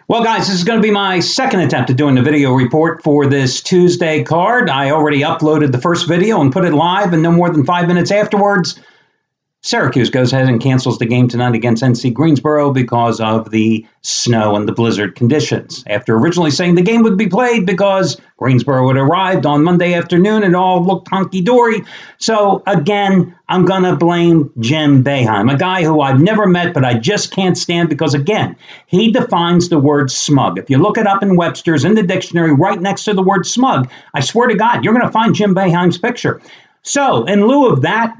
Well, guys, this is going to be my second attempt at doing the video report for this Tuesday card. I already uploaded the first video and put it live, and no more than 5 minutes afterwards, Syracuse goes ahead and cancels the game tonight against NC Greensboro because of the snow and the blizzard conditions. After originally saying the game would be played because Greensboro had arrived on Monday afternoon and all looked hunky-dory. So, again, I'm going to blame Jim Boeheim, a guy who I've never met, but I just can't stand because, again, he defines the word smug. If you look it up in Webster's in the dictionary right next to the word smug, I swear to God, you're going to find Jim Boeheim's picture. So, in lieu of that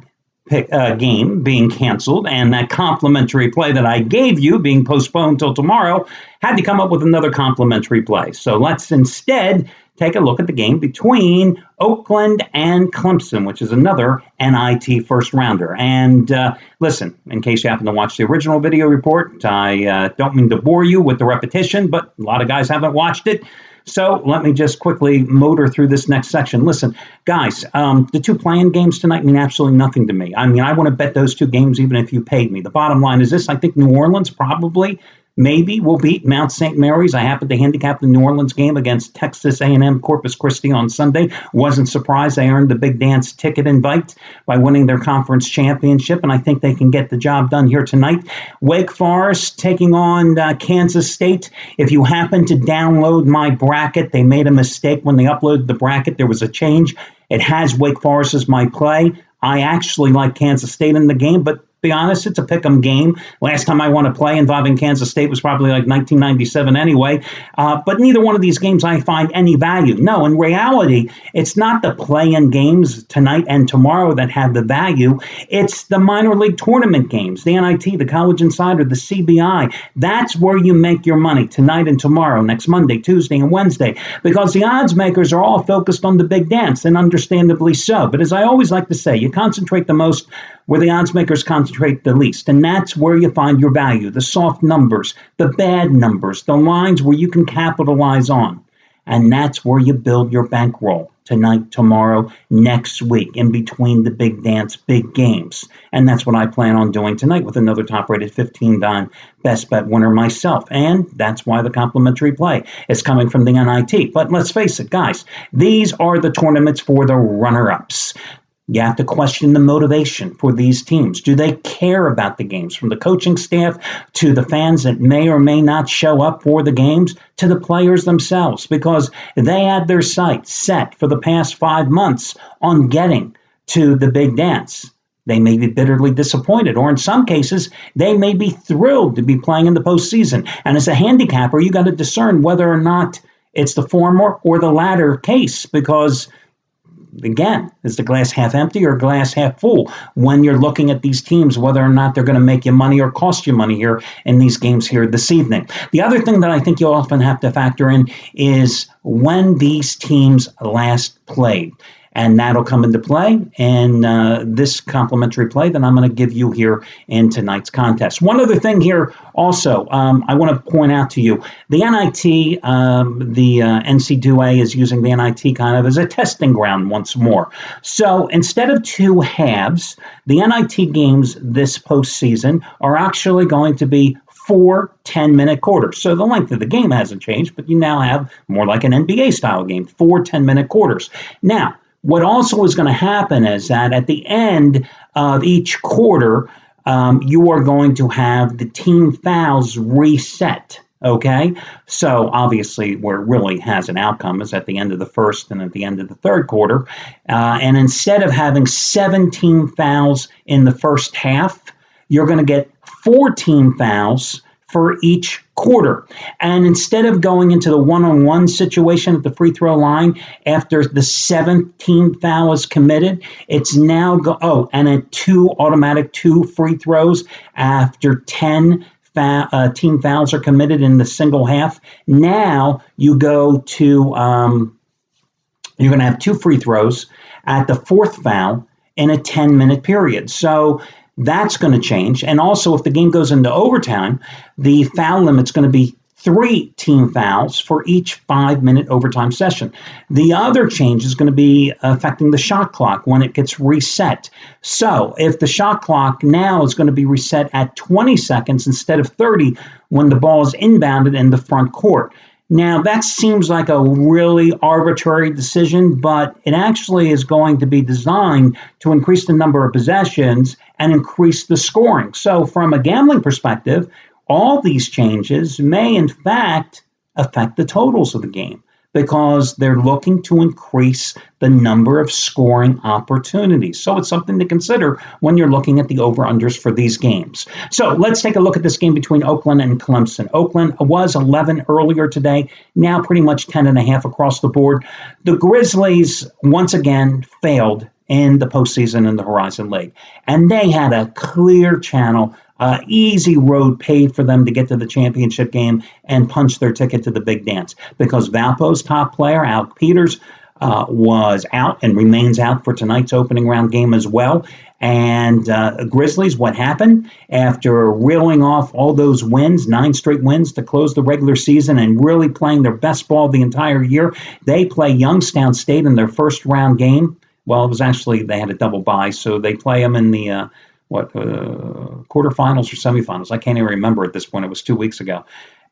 game being canceled and that complimentary play that I gave you being postponed till tomorrow, had to come up with another complimentary play. So let's instead take a look at the game between Oakland and Clemson, which is another NIT first rounder. And listen, in case you happen to watch the original video report, I don't mean to bore you with the repetition, but a lot of guys haven't watched it. So let me just quickly motor through this next section. Listen, guys, the two playing games tonight mean absolutely nothing to me. I mean, I want to bet those two games even if you paid me. The bottom line is this. I think New Orleans probably, maybe will beat Mount St. Mary's. I happened to handicap the New Orleans game against Texas A&M Corpus Christi on Sunday. Wasn't surprised they earned the Big Dance ticket invite by winning their conference championship, and I think they can get the job done here tonight. Wake Forest taking on Kansas State. If you happen to download my bracket, they made a mistake when they uploaded the bracket. There was a change. It has Wake Forest as my play. I actually like Kansas State in the game, but be honest, it's a pick'em game. Last time I won a play involving Kansas State was probably like 1997 anyway. But neither one of these games I find any value. No, in reality, it's not the play-in games tonight and tomorrow that have the value. It's the minor league tournament games, the NIT, the College Insider, the CBI. That's where you make your money tonight and tomorrow, next Monday, Tuesday, and Wednesday, because the odds makers are all focused on the big dance, and understandably so. But as I always like to say, you concentrate the most where the odds makers concentrate the least. And that's where you find your value, the soft numbers, the bad numbers, the lines where you can capitalize on. And that's where you build your bankroll tonight, tomorrow, next week, in between the big dance, big games. And that's what I plan on doing tonight with another top-rated 15-dime best bet winner myself. And that's why the complimentary play is coming from the NIT. But let's face it, guys, these are the tournaments for the runner-ups. You have to question the motivation for these teams. Do they care about the games? From the coaching staff to the fans that may or may not show up for the games to the players themselves, because they had their sights set for the past 5 months on getting to the big dance. They may be bitterly disappointed, or in some cases, they may be thrilled to be playing in the postseason. And as a handicapper, you got to discern whether or not it's the former or the latter case, because again, is the glass half empty or glass half full when you're looking at these teams, whether or not they're going to make you money or cost you money here in these games here this evening? The other thing that I think you'll often have to factor in is when these teams last played. And that'll come into play in this complimentary play that I'm going to give you here in tonight's contest. One other thing here also, I want to point out to you, the NIT, the NC2A is using the NIT kind of as a testing ground once more. So instead of two halves, the NIT games this postseason are actually going to be 4 10-minute quarters. So the length of the game hasn't changed, but you now have more like an NBA-style game, 4 10-minute quarters. Now, what also is going to happen is that at the end of each quarter, you are going to have the team fouls reset, okay? So obviously where it really has an outcome is at the end of the first and at the end of the third quarter. And instead of having 17 fouls in the first half, you're going to get 14 fouls for each quarter. And instead of going into the one-on-one situation at the free throw line after the 17th foul is committed, it's now and at automatic two free throws after 10 team fouls are committed in the single half. Now you go to you're going to have 2 free throws at the 4th foul in a 10-minute period. So that's going to change. And also, if the game goes into overtime, the foul limit's going to be 3 team fouls for each 5-minute overtime session. The other change is going to be affecting the shot clock when it gets reset. So if the shot clock now is going to be reset at 20 seconds instead of 30, when the ball is inbounded in the front court. Now, that seems like a really arbitrary decision, but it actually is going to be designed to increase the number of possessions and increase the scoring. So from a gambling perspective, all these changes may, in fact, affect the totals of the game because they're looking to increase the number of scoring opportunities. So it's something to consider when you're looking at the over-unders for these games. So let's take a look at this game between Oakland and Clemson. Oakland was 11 earlier today, now pretty much 10.5 across the board. The Grizzlies, once again, failed in the postseason in the Horizon League. And they had a clear channel, easy road paved for them to get to the championship game and punch their ticket to the big dance. Because Valpo's top player, Alec Peters, was out and remains out for tonight's opening round game as well. And Grizzlies, what happened? After reeling off all those wins, 9 straight wins to close the regular season and really playing their best ball the entire year, they play Youngstown State in their first round game. Well, it was actually, they had a double bye, so they play them in the, quarterfinals or semifinals. I can't even remember at this point. It was 2 weeks ago.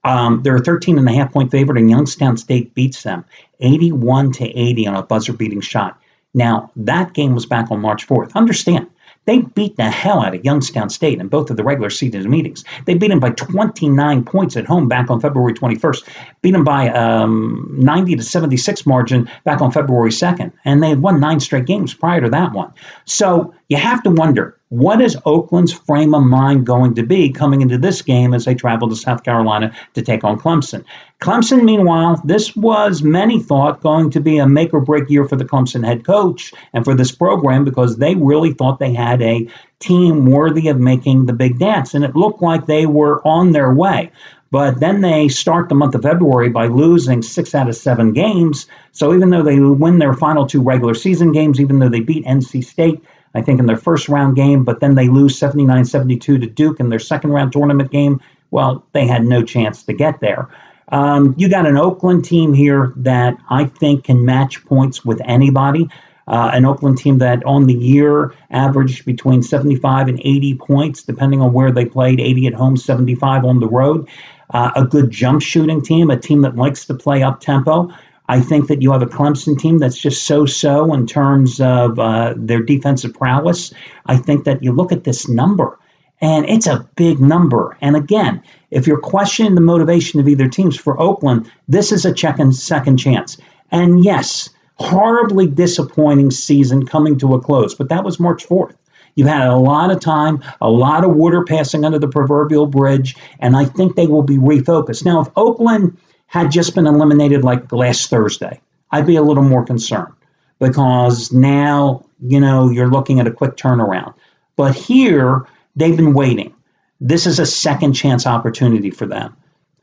They're a 13.5-point favorite, and Youngstown State beats them 81-80 on a buzzer-beating shot. Now, that game was back on March 4th. Understand, they beat the hell out of Youngstown State in both of the regular season meetings. They beat them by 29 points at home back on February 21st. Beat them by 90-76 margin back on February 2nd. And they had won 9 straight games prior to that one. So you have to wonder, what is Oakland's frame of mind going to be coming into this game as they travel to South Carolina to take on Clemson? Clemson, meanwhile, this was, many thought, going to be a make-or-break year for the Clemson head coach and for this program because they really thought they had a team worthy of making the big dance, and it looked like they were on their way. But then they start the month of February by losing 6 out of 7 games. So even though they win their final 2 regular season games, even though they beat NC State, I think, in their first round game, but then they lose 79-72 to Duke in their second round tournament game, well, they had no chance to get there. You got an Oakland team here that I think can match points with anybody. An Oakland team that on the year averaged between 75 and 80 points, depending on where they played, 80 at home, 75 on the road. A good jump shooting team, a team that likes to play up tempo. I think that you have a Clemson team that's just so-so in terms of their defensive prowess. I think that you look at this number, and it's a big number. And again, if you're questioning the motivation of either teams, for Oakland, this is a second chance. And yes, horribly disappointing season coming to a close, but that was March 4th. You've had a lot of time, a lot of water passing under the proverbial bridge, and I think they will be refocused. Now, if Oakland had just been eliminated like last Thursday, I'd be a little more concerned because now, you're looking at a quick turnaround. But here, they've been waiting. This is a second chance opportunity for them.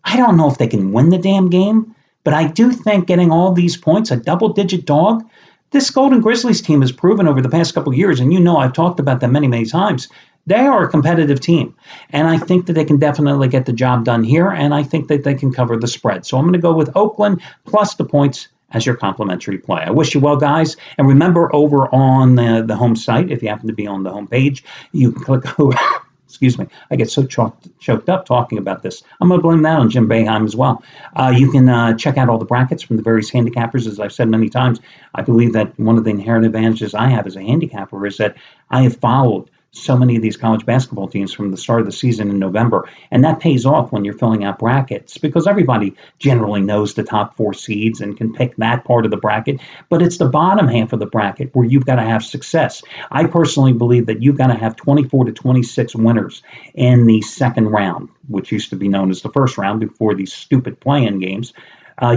I don't know if they can win the damn game, but I do think getting all these points, a double-digit dog, this Golden Grizzlies team has proven over the past couple of years, and I've talked about them many, many times, they are a competitive team. And I think that they can definitely get the job done here, and I think that they can cover the spread. So I'm going to go with Oakland plus the points as your complimentary play. I wish you well, guys. And remember, over on the home site, if you happen to be on the home page, you can click over. Excuse me, I get so choked up talking about this. I'm going to blame that on Jim Boeheim as well. You can check out all the brackets from the various handicappers. As I've said many times, I believe that one of the inherent advantages I have as a handicapper is that I have followed so many of these college basketball teams from the start of the season in November. And that pays off when you're filling out brackets because everybody generally knows the top 4 seeds and can pick that part of the bracket. But it's the bottom half of the bracket where you've got to have success. I personally believe that you've got to have 24 to 26 winners in the second round, which used to be known as the first round before these stupid play-in games.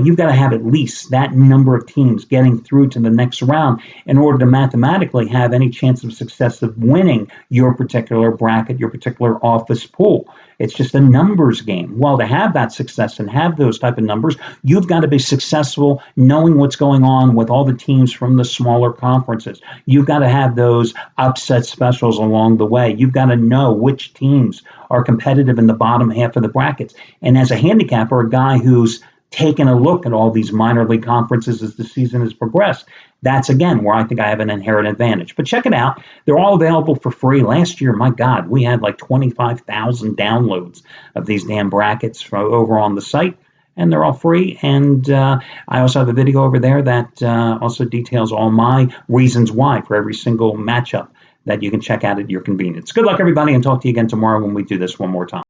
You've got to have at least that number of teams getting through to the next round in order to mathematically have any chance of success of winning your particular bracket, your particular office pool. It's just a numbers game. Well, to have that success and have those type of numbers, you've got to be successful knowing what's going on with all the teams from the smaller conferences. You've got to have those upset specials along the way. You've got to know which teams are competitive in the bottom half of the brackets. And as a handicapper, a guy who's taken a look at all these minor league conferences as the season has progressed. That's, again, where I think I have an inherent advantage. But check it out. They're all available for free. Last year, my God, we had like 25,000 downloads of these damn brackets over on the site, and they're all free. And I also have a video over there that also details all my reasons why for every single matchup that you can check out at your convenience. Good luck, everybody, and talk to you again tomorrow when we do this one more time.